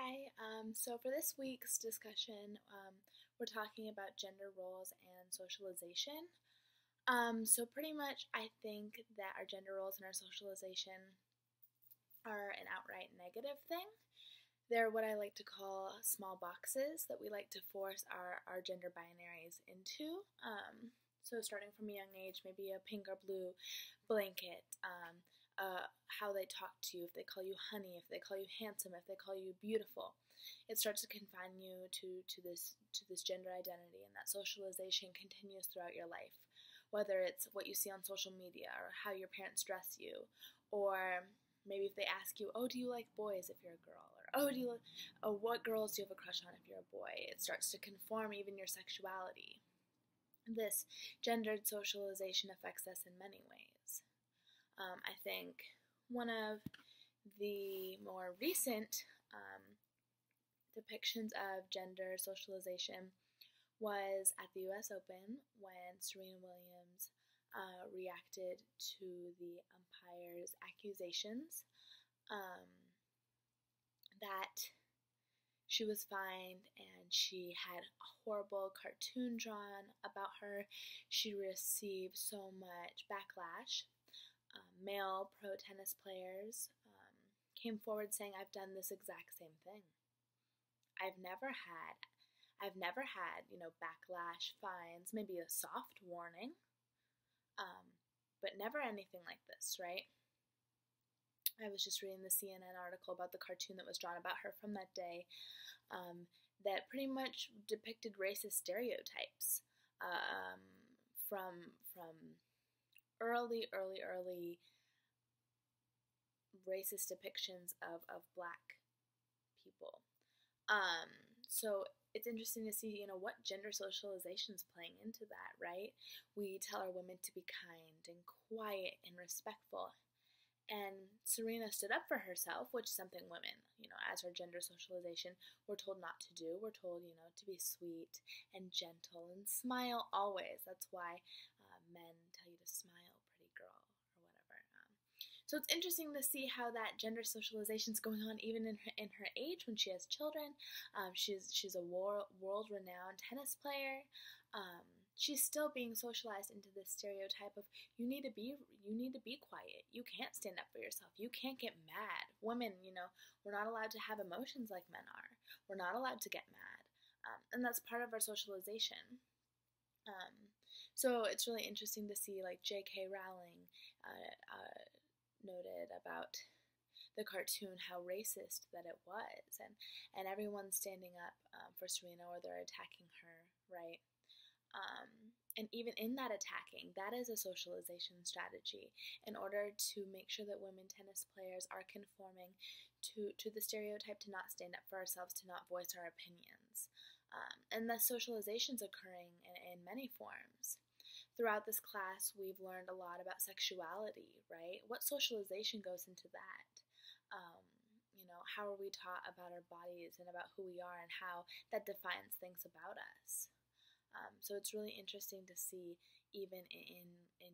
Hi, so for this week's discussion, we're talking about gender roles and socialization. So pretty much I think that our gender roles and our socialization are an outright negative thing. They're what I like to call small boxes that we like to force our gender binaries into. So starting from a young age, maybe a pink or blue blanket, how they talk to you, if they call you honey, if they call you handsome, if they call you beautiful. It starts to confine you to this gender identity, and that socialization continues throughout your life. Whether it's what you see on social media or how your parents dress you, or maybe if they ask you, oh, do you like boys if you're a girl? Or what girls do you have a crush on if you're a boy? It starts to conform even your sexuality. This gendered socialization affects us in many ways. I think one of the more recent depictions of gender socialization was at the US Open when Serena Williams reacted to the umpire's accusations that she was fined and she had a horrible cartoon drawn about her. She received so much backlash. Male pro tennis players came forward saying, I've done this exact same thing. I've never had, backlash, fines, maybe a soft warning, but never anything like this, right? I was just reading the CNN article about the cartoon that was drawn about her from that day that pretty much depicted racist stereotypes from early racist depictions of black people. So it's interesting to see, what gender socialization is playing into that, right? We tell our women to be kind and quiet and respectful. And Serena stood up for herself, which is something women, as our gender socialization, we're told not to do. We're told, to be sweet and gentle and smile always. That's why men tell you to smile, pretty girl, or whatever. So it's interesting to see how that gender socialization is going on even in her age when she has children. She's a world-renowned tennis player. She's still being socialized into this stereotype of you need to be quiet. You can't stand up for yourself. You can't get mad. Women, we're not allowed to have emotions like men are. We're not allowed to get mad, and that's part of our socialization. So it's really interesting to see, like J.K. Rowling noted about the cartoon, how racist that it was, and everyone standing up for Serena, or they're attacking her, right? And even in that attacking, that is a socialization strategy in order to make sure that women tennis players are conforming to the stereotype to not stand up for ourselves, to not voice our opinions. And the socialization is occurring in many forms. Throughout this class, we've learned a lot about sexuality, right? What socialization goes into that? How are we taught about our bodies and about who we are and how that defines things about us? So it's really interesting to see even in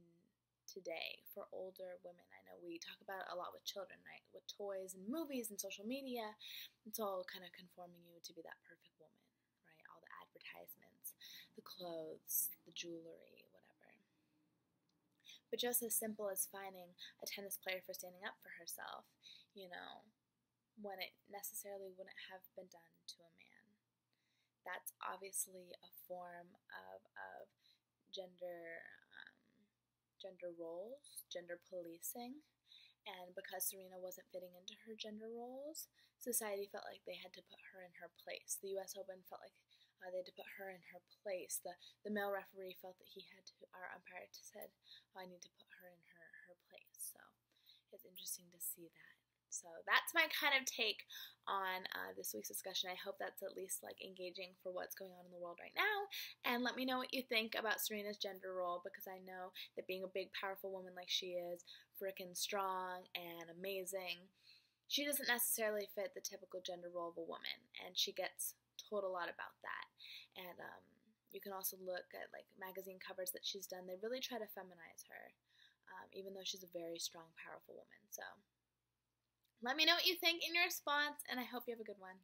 today for older women. I know we talk about it a lot with children, right? With toys and movies and social media, it's all kind of conforming you to be that perfect woman, right? All the advertisements, the clothes, the jewelry, whatever. But just as simple as finding a tennis player for standing up for herself, when it necessarily wouldn't have been done to a man. That's obviously a form of gender roles, gender policing, and because Serena wasn't fitting into her gender roles, society felt like they had to put her in her place. The US Open felt like they had to put her in her place. The male referee felt that our umpire said, I need to put her in her place. So it's interesting to see that. So that's my kind of take on this week's discussion. I hope that's at least engaging for what's going on in the world right now. And let me know what you think about Serena's gender role, because I know that being a big, powerful woman like she is, freaking strong and amazing, she doesn't necessarily fit the typical gender role of a woman, and she gets told a lot about that. And you can also look at magazine covers that she's done. They really try to feminize her, even though she's a very strong, powerful woman. So let me know what you think in your response, and I hope you have a good one.